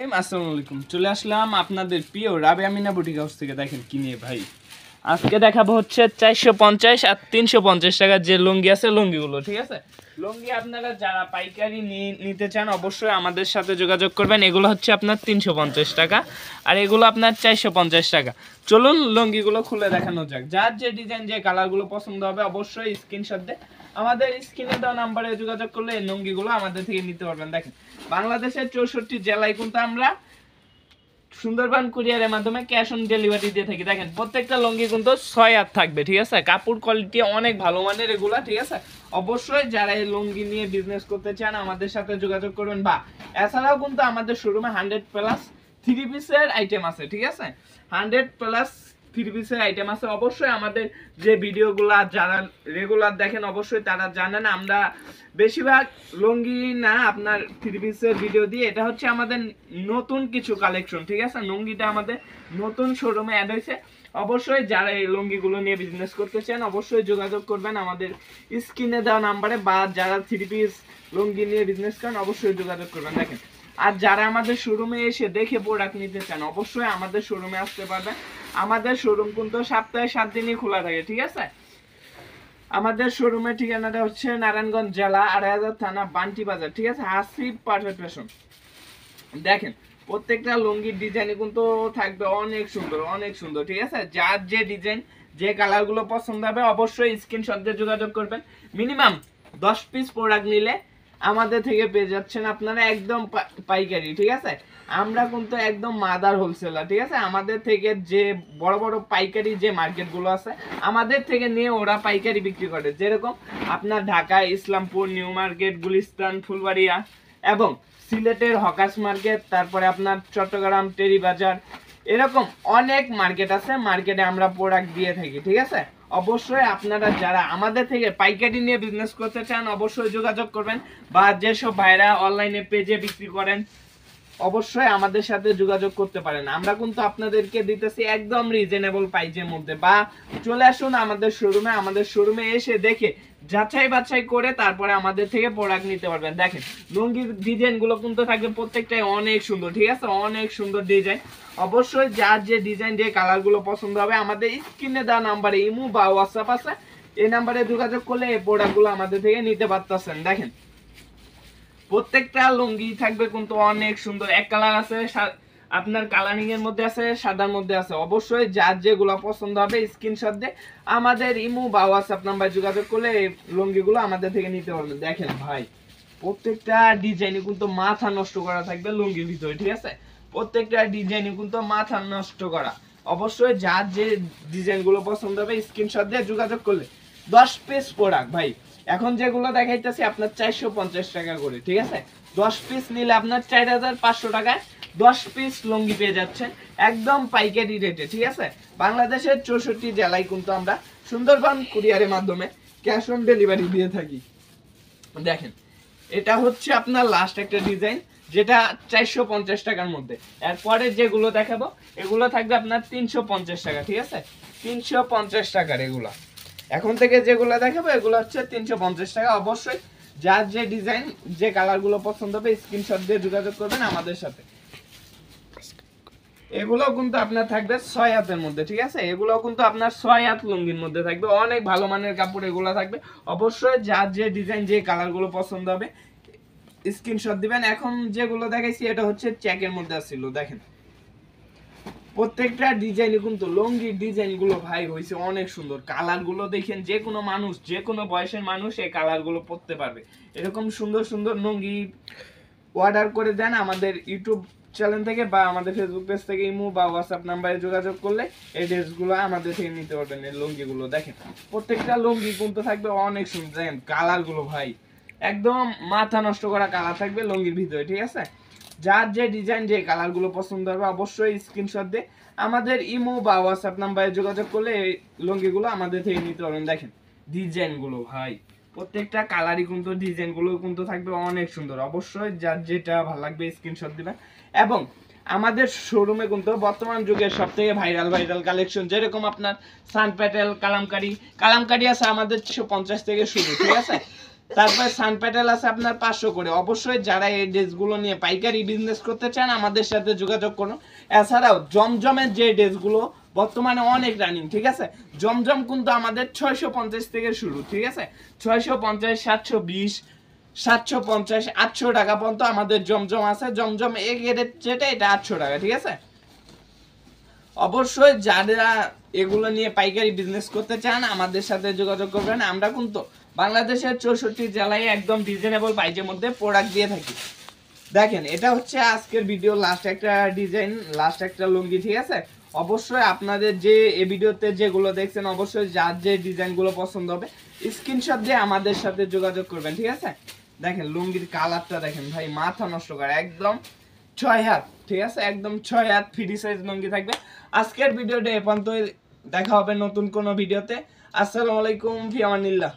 আসসালামু আলাইকুম। চলে আসলাম আপনাদের প্রিয় রাবেয়া মিনা বুটিক হাউস থেকে। দেখেন কি নিয়ে ভাই, আজকে দেখাবো হচ্ছে 450 আর 350 টাকার যে লুঙ্গি আছে, লুঙ্গিগুলো। ঠিক আছে, লুঙ্গি আপনারা যারা পাইকারি নিতে চান অবশ্যই আমাদের সাথে যোগাযোগ করবেন। এগুলো হচ্ছে আপনার 350 টাকা আর এগুলো আপনার 450 টাকা। চলুন লুঙ্গিগুলো খুলে দেখানো যাক। যার যে ডিজাইন যে কালারগুলো পছন্দ হবে অবশ্যই স্ক্রিনশট দিয়ে আমাদের স্ক্রিনে দেওয়া নাম্বারে যোগাযোগ করলে এই লুঙ্গিগুলো আমাদের থেকে নিতে পারবেন। দেখেন, বাংলাদেশের 64 জেলায় কিন্তু আমরা সুন্দরবন কুরিয়ারের মাধ্যমে ক্যাশ অন ডেলিভারি দিয়ে থাকি। দেখেন, প্রত্যেকটা লুঙ্গি কিন্তু 6 হাত থাকবে। ঠিক আছে, কাপড় কোয়ালিটি অনেক ভালো মানের এগুলা। ঠিক আছে, অবশ্যই যারা এই লুঙ্গি নিয়ে বিজনেস করতে চান আমাদের সাথে যোগাযোগ করবেন। বা এছাড়াও কিন্তু আমাদের শোরুমে 100+ 3 পিসের আইটেম আছে। ঠিক আছে, 100+ 3 পিসের আইটেম আছে। অবশ্যই আমাদের যে ভিডিওগুলো যারা রেগুলার দেখেন অবশ্যই তারা জানেন আমরা বেশিরভাগ লুঙ্গি না আপনার 3 পিসের ভিডিও দিয়ে। এটা হচ্ছে আমাদের নতুন কিছু কালেকশন। ঠিক আছে, লুঙ্গিটা আমাদের নতুন শোরুমে অ্যাড হয়েছে। অবশ্যই যারা এই লুঙ্গিগুলো নিয়ে বিজনেস করতে চান অবশ্যই যোগাযোগ করবেন আমাদের স্ক্রিনে দেওয়া নাম্বারে। বা যারা 3 পিস লুঙ্গি নিয়ে বিজনেস করেন অবশ্যই যোগাযোগ করবেন। দেখেন, আর যারা আমাদের শোরুমে এসে দেখে প্রোডাক্ট নিতে চান অবশ্যই আমাদের শোরুমে আসতে পারবেন। আমাদের শোরুম কিন্তু সপ্তাহে 7 দিনই খোলা থাকে। ঠিক আছে, আমাদের শোরুমের ঠিকানাটা হচ্ছে নারায়ণগঞ্জ জেলা ২৮০০ থানা বান্টি বাজার। ঠিক আছে, আসিফ পারফেক্ট ফ্যাশন। দেখেন, প্রত্যেকটা লুঙ্গির ডিজাইন কিন্তু থাকবে অনেক সুন্দর, অনেক সুন্দর। ঠিক আছে, যার যে ডিজাইন যে কালারগুলো পছন্দ হবে অবশ্যই স্ক্রিনশট দিয়ে যোগাযোগ করবেন। মিনিমাম 10 পিস প্রোডাক্ট নিলে আমাদের থেকে পেয়ে যাচ্ছেন আপনারা একদম পাইকারি। ঠিক আছে, আমরা কিন্তু একদম মাদার হোলসেলার। ঠিক আছে, আমাদের থেকে যে বড় বড় পাইকারি যে মার্কেটগুলো আছে আমাদের থেকে নিয়ে ওরা পাইকারি বিক্রি করে। যেরকম আপনার ঢাকা ইসলামপুর, নিউ মার্কেট, গুলিস্তান, ফুলবাড়িয়া এবং সিলেটের হকাস মার্কেট, তারপরে আপনার চট্টগ্রাম টেরি বাজার, এরকম অনেক মার্কেট আছে। মার্কেটে আমরা প্রোডাক্ট দিয়ে থাকি। ঠিক আছে, অবশ্যই আপনারা যারা আমাদের থেকে পাইকারি নিয়ে বিজনেস করতে চান অবশ্যই যোগাযোগ করবেন। বা যেসব ভাইরা অনলাইনে পেজে বিক্রি করেন অবশ্যই আমাদের সাথে যোগাযোগ করতে পারেন। আমরা কিন্তু আপনাদেরকে দিতেছি একদম রিজনেবল প্রাইসের মধ্যে। বা চলে আসুন আমাদের শোরুমে, আমাদের শোরুমে এসে দেখে যাচাই বাছাই করে তারপরে আমাদের থেকে প্রোডাক্ট নিতে পারবেন। দেখেন, লুঙ্গির ডিজাইনগুলো কিন্তু থাকবে প্রত্যেকটাই অনেক সুন্দর। ঠিক আছে, অনেক সুন্দর ডিজাইন। অবশ্যই যার যে ডিজাইন যে কালারগুলো পছন্দ হবে আমাদের স্ক্রিনে দেওয়া নাম্বারে ইমো বা হোয়াটসঅ্যাপ আছে, এই নাম্বারে যোগাযোগ করলে এই প্রোডাক্টগুলো আমাদের থেকে নিতে পারতেছেন। দেখেন, প্রত্যেকটা লুঙ্গি থাকবে কিন্তু অনেক সুন্দর। এক কালার আছে আপনার কালারিং এর মধ্যে আছে, সাদার মধ্যে আছে। অবশ্যই যার যেগুলো পছন্দ হবে স্ক্রিনশট দিয়ে আমাদের ইমো বা হোয়াটসঅ্যাপ নাম্বার যোগাযোগ করলে এই লুঙ্গিগুলো আমাদের থেকে নিতে পারবেন। দেখেন ভাই, প্রত্যেকটা ডিজাইনে কিন্তু মাথা নষ্ট করা থাকবে লুঙ্গির ভিতরে। ঠিক আছে, প্রত্যেকটা ডিজাইনে কিন্তু মাথা নষ্ট করা। অবশ্যই যার যে ডিজাইনগুলো পছন্দ হবে স্ক্রিনশট দিয়ে যোগাযোগ করলে 10 পিস প্রোডাক্ট ভাই এখন যেগুলো দেখাইতেছি আপনার 450 টাকা করে। ঠিক আছে, 10 পিস নিলে আপনার 4500 টাকায় 10 পিস লুঙ্গি পেয়ে যাচ্ছেন একদম পাইকারি রেটে। ঠিক আছে, বাংলাদেশের 64 জেলায় কিন্তু আমরা সুন্দরবন কুরিয়ারের মাধ্যমে ক্যাশ অন ডেলিভারি দিয়ে থাকি। দেখেন, এটা হচ্ছে আপনার লাস্ট একটা ডিজাইন যেটা 450 টাকার মধ্যে। এরপরে যেগুলো দেখাবো এগুলো থাকবে আপনার 350 টাকা। ঠিক আছে, 350 টাকার এগুলা এখন থেকে যেগুলো দেখাবো এগুলো হচ্ছে 350 টাকা। অবশ্যই যার যে ডিজাইন যে কালারগুলো পছন্দ হবে স্ক্রিনশট দিয়ে যোগাযোগ করবেন আমাদের সাথে। এগুলো কিন্তু আপনার থাকবে 6 হাতের মধ্যে। ঠিক আছে, এগুলো কিন্তু আপনার 6 হাত লুঙ্গির মধ্যে থাকবে, অনেক ভালো মানের কাপড় এগুলো থাকবে। অবশ্যই যার যে ডিজাইন যে কালারগুলো পছন্দ হবে স্ক্রিনশট দিবেন। এখন যেগুলো দেখাইছি এটা হচ্ছে চেকের মধ্যে আসছিল। দেখেন, প্রত্যেকটা ডিজাইন কিন্তু লুঙ্গির ডিজাইন গুলো ভাই হয়েছে অনেক সুন্দর। কালার গুলো দেখেন, যে কোনো মানুষ যে কোনো বয়সের মানুষ এই কালার গুলো পরতে পারবে। এরকম সুন্দর সুন্দর লুঙ্গি অর্ডার করে দেন আমাদের ইউটিউব চ্যানেল থেকে বা আমাদের ফেসবুক পেজ থেকে ইমো বা হোয়াটসঅ্যাপ নাম্বারে যোগাযোগ করলে এই ড্রেসগুলো আমাদের থেকে নিতে পারবেন। এই লুঙ্গিগুলো দেখেন, প্রত্যেকটা লুঙ্গি কিন্তু থাকবে অনেক সুন্দর। দেখেন কালার গুলো ভাই একদম মাথা নষ্ট করা কালার থাকবে লুঙ্গির ভিতরে। ঠিক আছে, যার যে ডিজাইন যে কালারগুলো পছন্দ হবে অবশ্যই স্ক্রিনশট দিয়ে আমাদের ইমো বা হোয়াটসঅ্যাপ নাম্বারে যোগাযোগ করলে এই লুঙ্গিগুলো আমাদের থেকে নিতে পারবেন। দেখেন ডিজাইনগুলো ভাই প্রত্যেকটা কালারই কিন্তু ডিজাইনগুলো কিন্তু থাকবে অনেক সুন্দর। অবশ্যই যার যেটা ভালো লাগবে স্ক্রিনশট দিবেন। এবং আমাদের শোরুমে কিন্তু বর্তমান যুগের সবথেকে ভাইরাল কালেকশন যেরকম আপনার সান প্যাটেল কালামকারী আছে আমাদের 150 থেকে শুরু। ঠিক আছে, তারপর সান প্যাটেল আছে আপনার 500 করে। অবশ্যই যারা এই ড্রেসগুলো নিয়ে পাইকারি বিজনেস করতে চান আমাদের সাথে যোগাযোগ করুন। এছাড়াও জমজমের যে ড্রেসগুলো বর্তমানে অনেক রানিং, ঠিক আছে? জমজম কিন্তু আমাদের 650 থেকে শুরু, ঠিক আছে? 650, 720, 750, 800 টাকা পর্যন্ত আমাদের জমজম আছে। জমজম এ গ্রেড যেটা এটা 800 টাকা, ঠিক আছে? অবশ্যই যারা এগুলো নিয়ে পাইকারি বিজনেস করতে চান আমাদের সাথে যোগাযোগ করবেন। আমরা কিন্তু বাংলাদেশের 64 জেলায় একদম রিজনেবল প্রাইসের মধ্যে প্রোডাক্ট দিয়ে থাকি। দেখেন এটা হচ্ছে আজকের ভিডিও লাস্ট একটা ডিজাইন, লাস্ট একটা লুঙ্গি, ঠিক আছে? অবশ্যই আপনাদের যে এই ভিডিওতে যেগুলো দেখছেন অবশ্যই যার যে ডিজাইনগুলো পছন্দ হবে স্ক্রিনশট দিয়ে আমাদের সাথে যোগাযোগ করবেন, ঠিক আছে? দেখেন লুঙ্গির কালারটা দেখেন ভাই, মাথা নষ্ট করে, একদম 6 হাত, ঠিক আছে? একদম 6 হাত ফ্রি সাইজ লুঙ্গি থাকবে। আজকের ভিডিওটা এ পর্যন্তই, দেখা হবে নতুন কোনো ভিডিওতে। আসসালামু আলাইকুম, ফি আমানিল্লাহ।